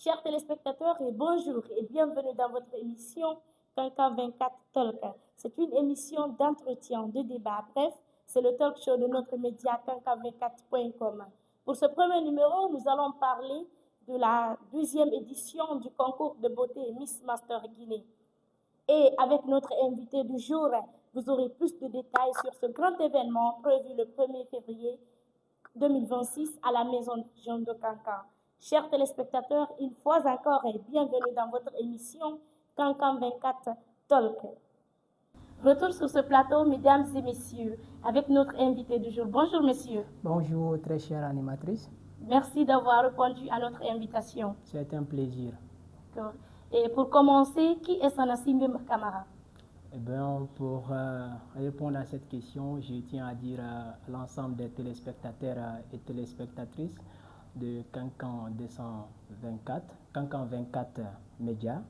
Chers téléspectateurs, et bonjour et bienvenue dans votre émission Cancan 24 Talk. C'est une émission d'entretien, de débat. Bref, c'est le talk show de notre média cancan24.com. Pour ce premier numéro, nous allons parler de la 12e édition du concours de beauté Miss Master Guinée. Et avec notre invité du jour, vous aurez plus de détails sur ce grand événement prévu le 1er février 2026 à la Maison Jean de Cancan. Chers téléspectateurs, une fois encore et bienvenue dans votre émission Cancan 24 Talk. Retour sur ce plateau, mesdames et messieurs, avec notre invité du jour. Bonjour, monsieur. Bonjour, très chère animatrice. Merci d'avoir répondu à notre invitation. C'est un plaisir. Et pour commencer, qui est Sanassimbe Kamara? Eh bien, pour répondre à cette question, je tiens à dire à l'ensemble des téléspectateurs et téléspectatrices de Cancan 224, Cancan 24 Média,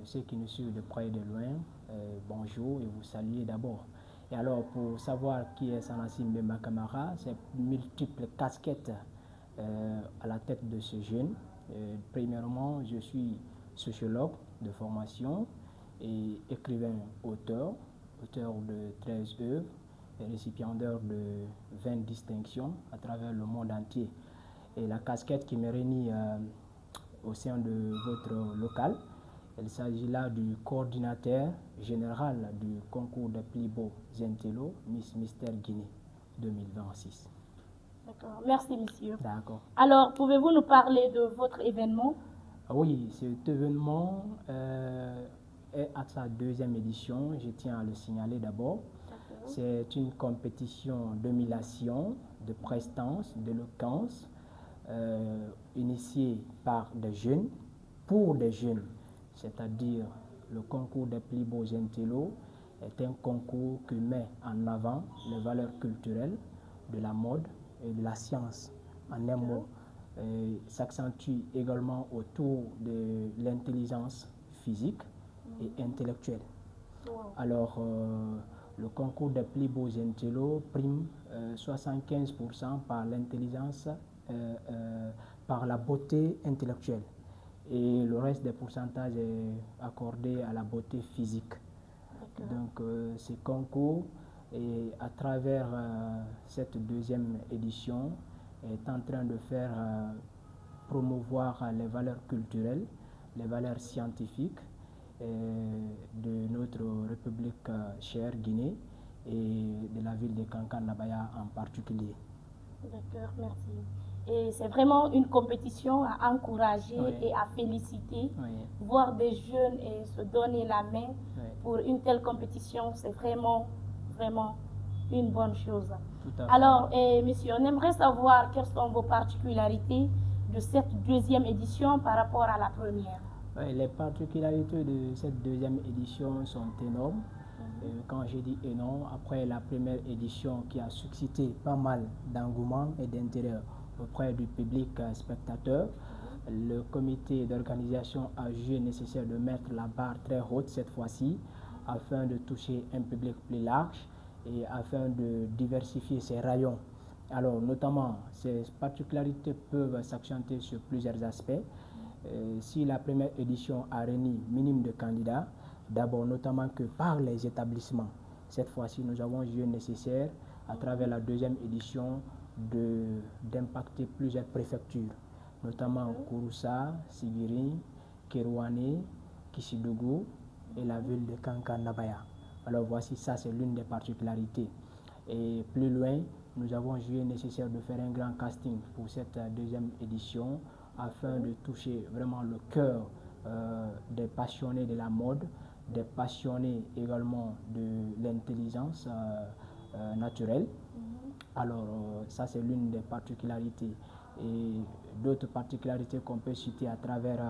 ceux qui nous suivent de près et de loin, bonjour et vous saluez d'abord. Et alors, pour savoir qui est Sanassimbe Kamara, c'est multiples casquettes à la tête de ce jeune. Premièrement, je suis sociologue de formation et écrivain auteur de 13 œuvres et récipiendaire de 20 distinctions à travers le monde entier. Et la casquette qui me réunit au sein de votre local, il s'agit là du coordinateur général du concours de plus beau Zentello Miss Mystère Guinée 2026. D'accord, merci monsieur. D'accord. Alors, pouvez-vous nous parler de votre événement? Oui, cet événement est à sa deuxième édition, je tiens à le signaler d'abord. C'est une compétition d'émulation, de prestance, d'éloquence, initiée par des jeunes, pour des jeunes, c'est-à-dire le concours des plus beaux Gentillo est un concours qui met en avant les valeurs culturelles de la mode et de la science, en un mot. S'accentue également autour de l'intelligence physique et intellectuelle. Alors, le concours des plus beaux intello prime 75% par l'intelligence, par la beauté intellectuelle. Et le reste des pourcentages est accordé à la beauté physique. Donc, ce concours, et à travers cette deuxième édition, est en train de faire promouvoir les valeurs culturelles, les valeurs scientifiques de notre République chère Guinée et de la ville de Cancan-Nabaya en particulier. D'accord, merci. Et c'est vraiment une compétition à encourager et à féliciter. Voir des jeunes et se donner la main pour une telle compétition, c'est vraiment une bonne chose. Alors, monsieur, on aimerait savoir quelles sont vos particularités de cette deuxième édition par rapport à la première. Les particularités de cette deuxième édition sont énormes. Quand je dis énorme, après la première édition qui a suscité pas mal d'engouement et d'intérêt auprès du public spectateur, le comité d'organisation a jugé nécessaire de mettre la barre très haute cette fois-ci afin de toucher un public plus large et afin de diversifier ses rayons. Alors, notamment, ces particularités peuvent s'accentuer sur plusieurs aspects. Si la première édition a réuni minimum de candidats, d'abord notamment que par les établissements. Cette fois-ci, nous avons jugé nécessaire, à travers la deuxième édition, d'impacter plusieurs préfectures, notamment Kouroussa, Sigiri, Kerouane, Kishidougou et la ville de Cancan-Nabaya. Alors voici, ça c'est l'une des particularités. Et plus loin, nous avons jugé nécessaire de faire un grand casting pour cette deuxième édition afin de toucher vraiment le cœur des passionnés de la mode, des passionnés également de l'intelligence naturelle. Alors, ça c'est l'une des particularités. Et d'autres particularités qu'on peut citer à travers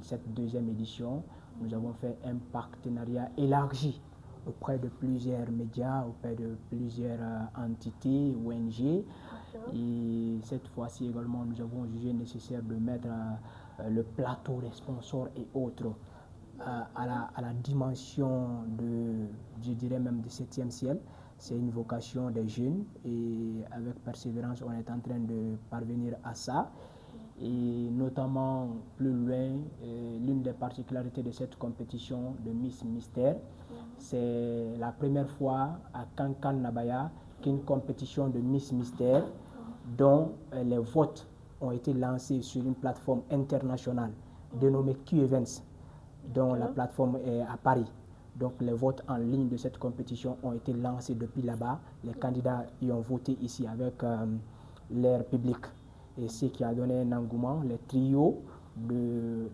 cette deuxième édition, nous avons fait un partenariat élargi auprès de plusieurs médias, auprès de plusieurs entités, ONG. Et cette fois-ci également, nous avons jugé nécessaire de mettre le plateau des sponsors et autres à la dimension de, je dirais même, du 7e ciel. C'est une vocation des jeunes et avec persévérance, on est en train de parvenir à ça. et notamment plus loin, l'une des particularités de cette compétition de Miss Mystère, c'est la première fois à Kankan Nabaya qu'une compétition de Miss Mystère dont les votes ont été lancés sur une plateforme internationale dénommée Q-Events, dont la plateforme est à Paris. Donc les votes en ligne de cette compétition ont été lancés depuis là-bas. Les candidats y ont voté ici avec l'air public. Et ce qui a donné un engouement, les trios de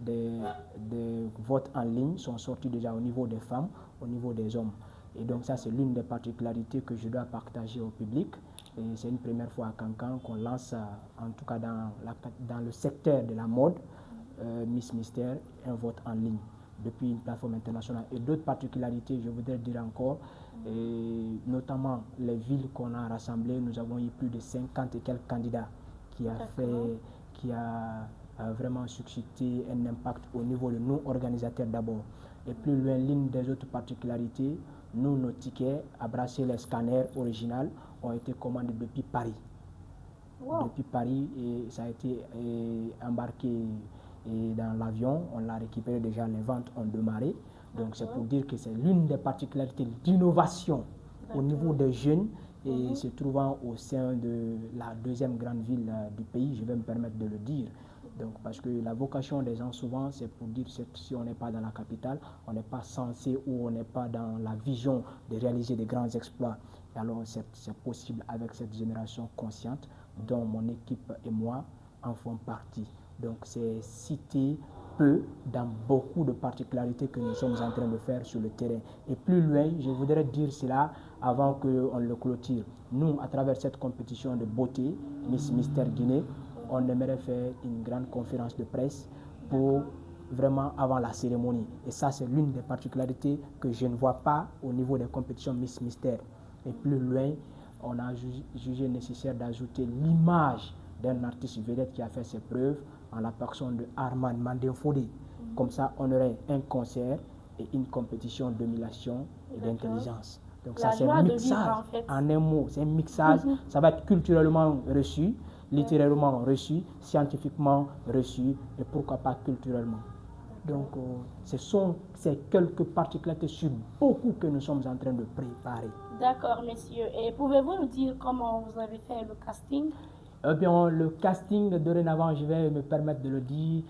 votes en ligne sont sortis déjà au niveau des femmes, au niveau des hommes. Et donc ça, c'est l'une des particularités que je dois partager au public. Et c'est une première fois à Kankan qu'on lance, en tout cas dans le secteur de la mode, Miss Mystère, un vote en ligne depuis une plateforme internationale. Et d'autres particularités, je voudrais dire encore, et notamment les villes qu'on a rassemblées, nous avons eu plus de 50 et quelques candidats qui a vraiment suscité un impact au niveau de nous organisateurs d'abord. Et plus loin, l'une des autres particularités, nous, nos tickets à brasser les scanners originaux ont été commandés depuis Paris. Wow. Depuis Paris, et ça a été embarqué dans l'avion, on l'a récupéré déjà, les ventes ont démarré. Donc c'est pour dire que c'est l'une des particularités d'innovation au niveau des jeunes et se trouvant au sein de la deuxième grande ville du pays, je vais me permettre de le dire. Donc, parce que la vocation des gens souvent, c'est pour dire que si on n'est pas dans la capitale, on n'est pas censé ou on n'est pas dans la vision de réaliser des grands exploits. Et alors c'est possible avec cette génération consciente dont mon équipe et moi en font partie. Donc c'est cité peu dans beaucoup de particularités que nous sommes en train de faire sur le terrain. Et plus loin, je voudrais dire cela avant qu'on le clôture. Nous, à travers cette compétition de beauté, Miss Mystère Guinée, on aimerait faire une grande conférence de presse pour vraiment avant la cérémonie. Et ça, c'est l'une des particularités que je ne vois pas au niveau des compétitions Miss Mystère. Et plus loin, on a jugé nécessaire d'ajouter l'image d'un artiste vedette qui a fait ses preuves en la personne de Arman Mandé-Fodé. Comme ça, on aurait un concert et une compétition de domination et d'intelligence. Donc ça, c'est un mixage, en un mot, c'est un mixage. Ça va être culturellement reçu, littérairement reçu, scientifiquement reçu, et pourquoi pas culturellement. Donc, ce sont ces quelques particularités sur beaucoup que nous sommes en train de préparer. D'accord, messieurs. Et pouvez-vous nous dire comment vous avez fait le casting? Eh bien, le casting, dorénavant, je vais me permettre de le dire,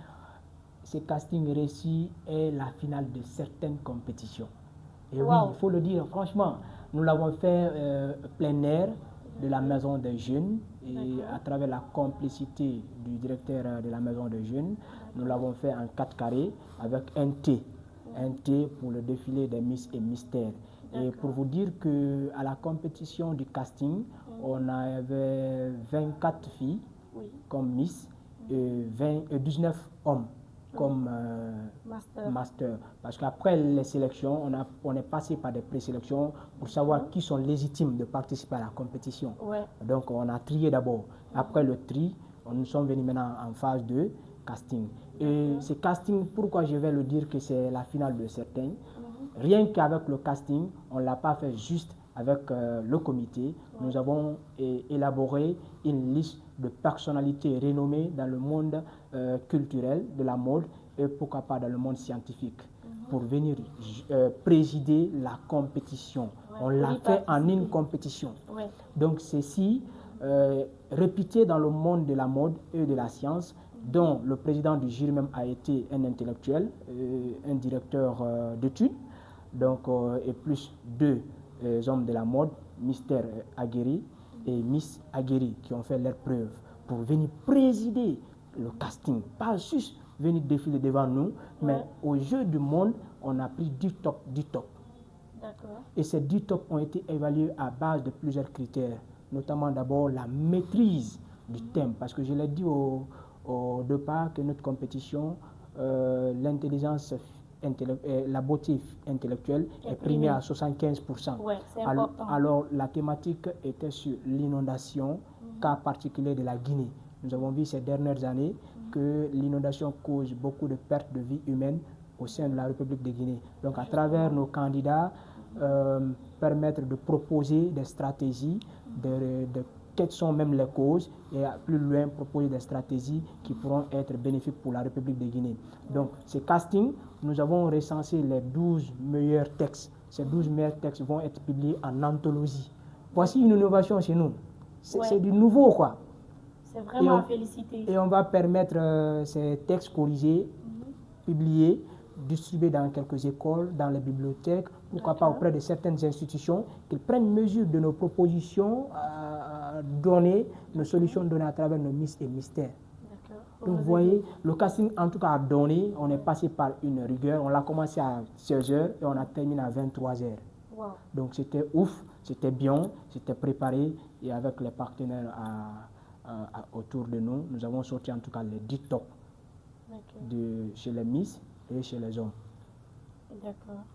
ce casting réussi est la finale de certaines compétitions. Et oui, il faut le dire, franchement, nous l'avons fait plein air de la Maison des Jeunes et à travers la complicité du directeur de la Maison des Jeunes, nous l'avons fait en 4 carrés avec un T pour le défilé des Miss et Mystères. Et pour vous dire qu'à la compétition du casting, on avait 24 filles comme Miss et 19 hommes comme master. Parce qu'après les sélections, on est passé par des présélections pour savoir qui sont légitimes de participer à la compétition. Donc on a trié d'abord. Après le tri, nous sommes venus maintenant en phase de casting. Et ce casting, pourquoi je vais le dire que c'est la finale de certains, rien qu'avec le casting, on ne l'a pas fait juste avec le comité. Nous avons élaboré une liste de personnalités renommées dans le monde culturel, de la mode et pourquoi pas dans le monde scientifique pour venir présider la compétition. On l'a fait en une compétition. Donc ceci, réputé dans le monde de la mode et de la science, dont le président du jury même a été un intellectuel, un directeur d'études, donc, et plus 2 hommes de la mode, Mystère Aguerri et Miss Aguerri, qui ont fait leurs preuves pour venir présider le casting. Pas juste venir défiler devant nous, mais au jeu du monde, on a pris 10 top. Et ces 10 tops ont été évalués à base de plusieurs critères, notamment d'abord la maîtrise du thème, parce que je l'ai dit au départ que notre compétition, l'intelligence, la beauté intellectuelle est primée à 75%. Alors la thématique était sur l'inondation, cas particulier de la Guinée. Nous avons vu ces dernières années que l'inondation cause beaucoup de pertes de vie humaine au sein de la République de Guinée. Donc à travers nos candidats, permettre de proposer des stratégies, de quelles sont même les causes et plus loin proposer des stratégies qui pourront être bénéfiques pour la République de Guinée. Donc, ces castings, nous avons recensé les 12 meilleurs textes. Ces 12 meilleurs textes vont être publiés en anthologie. Voici une innovation chez nous. C'est du nouveau, quoi. C'est vraiment à féliciter. Et on va permettre ces textes corrigés, publiés, distribués dans quelques écoles, dans les bibliothèques, pourquoi pas auprès de certaines institutions, qu'ils prennent mesure de nos propositions données, nos solutions données à travers nos miss et mystères. Donc vous voyez, le casting en tout cas a donné, on est passé par une rigueur, on l'a commencé à 16h et on a terminé à 23h. Wow. Donc c'était ouf, c'était bien, c'était préparé et avec les partenaires autour de nous, nous avons sorti en tout cas les 10 tops chez les miss et chez les hommes. D'accord.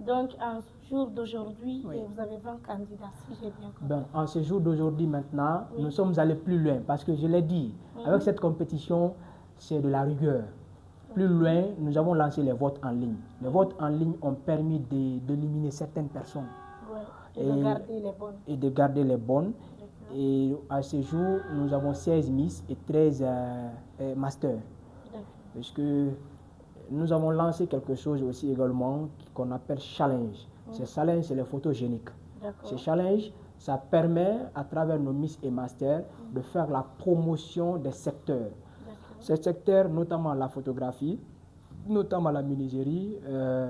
Donc, en ce jour d'aujourd'hui, vous avez 20 candidats, si j'ai bien compris. Ben, en ce jour d'aujourd'hui, maintenant, nous sommes allés plus loin parce que je l'ai dit, avec cette compétition, c'est de la rigueur. Plus loin, nous avons lancé les votes en ligne. Les votes en ligne ont permis d'éliminer certaines personnes. Et de garder les bonnes. Et de garder les bonnes. Et à ce jour, nous avons 16 Miss et 13 Masters. Parce que nous avons lancé quelque chose aussi également qu'on appelle challenge. Ces challenges, c'est les photos géniques. Ces challenges, ça permet à travers nos Miss et Masters de faire la promotion des secteurs. Ces secteurs, notamment la photographie, notamment la menuiserie,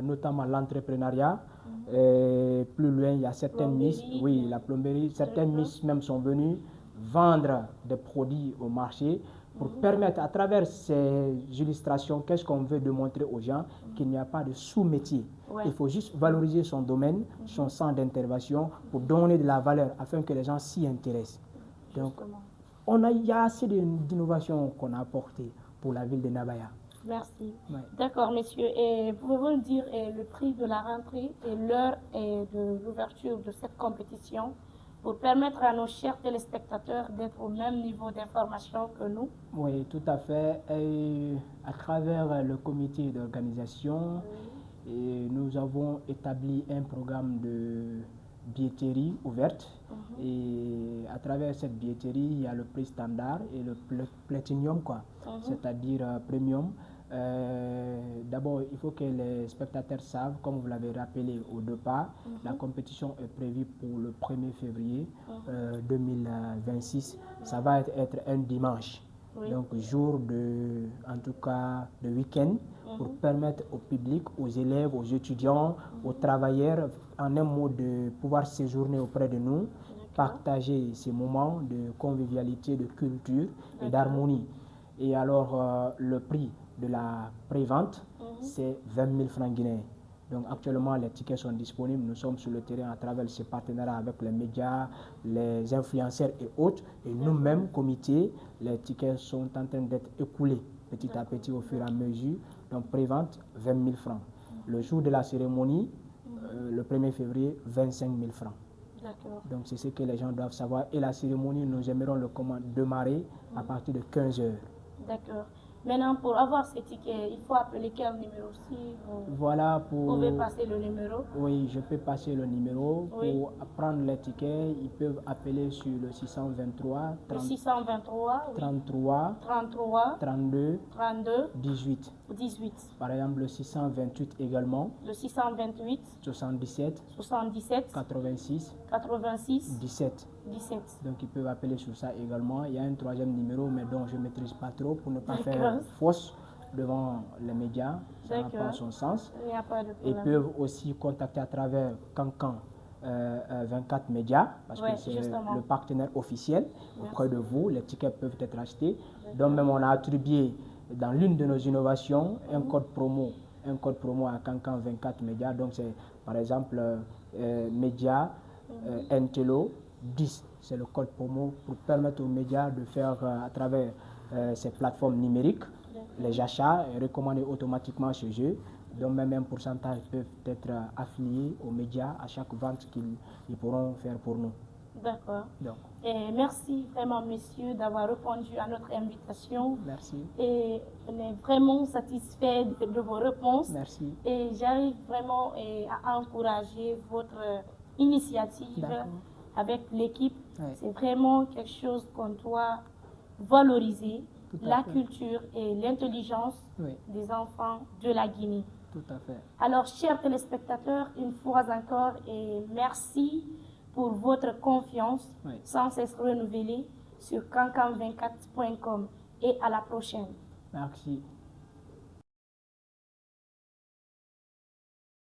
notamment l'entrepreneuriat. Plus loin, il y a certaines Miss, la plomberie, certaines Miss même sont venues vendre des produits au marché pour permettre à travers ces illustrations, qu'est-ce qu'on veut démontrer aux gens, qu'il n'y a pas de sous-métier. Il faut juste valoriser son domaine, son centre d'intervention pour donner de la valeur afin que les gens s'y intéressent. Donc, il y a assez d'innovations qu'on a apportées pour la ville de Nabaya. Merci. D'accord, messieurs. Et pouvez-vous nous dire le prix de la rentrée et l'heure de l'ouverture de cette compétition pour permettre à nos chers téléspectateurs d'être au même niveau d'information que nous? Oui, tout à fait. Et à travers le comité d'organisation, nous avons établi un programme de billetterie ouverte. Et à travers cette billetterie, il y a le prix standard et le platinum, c'est-à-dire premium. D'abord, il faut que les spectateurs savent, comme vous l'avez rappelé au départ, la compétition est prévue pour le 1er février 2026. Ça va être un dimanche, donc jour en tout cas de week-end, pour permettre au public, aux élèves, aux étudiants, aux travailleurs, en un mot, de pouvoir séjourner auprès de nous, partager ces moments de convivialité, de culture et d'harmonie. Et alors, le prix de la pré-vente, c'est 20 000 francs guinéens. Donc actuellement, les tickets sont disponibles. Nous sommes sur le terrain à travers ces partenariats avec les médias, les influenceurs et autres. Et nous-mêmes, comité, les tickets sont en train d'être écoulés petit à petit au fur et à mesure. Donc pré-vente, 20 000 francs. Le jour de la cérémonie, le 1er février, 25 000 francs. Donc c'est ce que les gens doivent savoir. Et la cérémonie, nous aimerons le démarrer à partir de 15 heures. D'accord. Maintenant, pour avoir ces tickets, il faut appeler quel numéro si vous pouvez passer le numéro? Oui, je peux passer le numéro. Pour prendre les tickets, ils peuvent appeler sur le 623 33 32 18. Par exemple, le 628 également. Le 628 77 86 17. Donc ils peuvent appeler sur ça également. Il y a un troisième numéro, mais dont je ne maîtrise pas trop pour ne pas faire fausse devant les médias. Ça n'a pas son sens. Il n'y a pas de problème. Ils peuvent aussi contacter à travers Cancan 24 médias, parce que c'est le partenaire officiel auprès de vous. Les tickets peuvent être achetés. Donc même on a attribué dans l'une de nos innovations un code promo à Cancan 24 médias. Donc c'est par exemple média Entelo 10, c'est le code promo pour permettre aux médias de faire à travers ces plateformes numériques les achats recommandés automatiquement chez eux. Donc même un pourcentage peut être affilié aux médias à chaque vente qu'ils pourront faire pour nous. D'accord. Et merci vraiment, messieurs, d'avoir répondu à notre invitation. Merci. Et on est vraiment satisfait de vos réponses. Merci. Et j'arrive vraiment à encourager votre initiative avec l'équipe. Ouais. C'est vraiment quelque chose qu'on doit valoriser, Tout à la fait. culture et l'intelligence Oui, des enfants de la Guinée. tout à fait. Alors, chers téléspectateurs, une fois encore, et merci pour votre confiance Oui. sans cesse renouvelée sur cancan24.com et à la prochaine. Merci.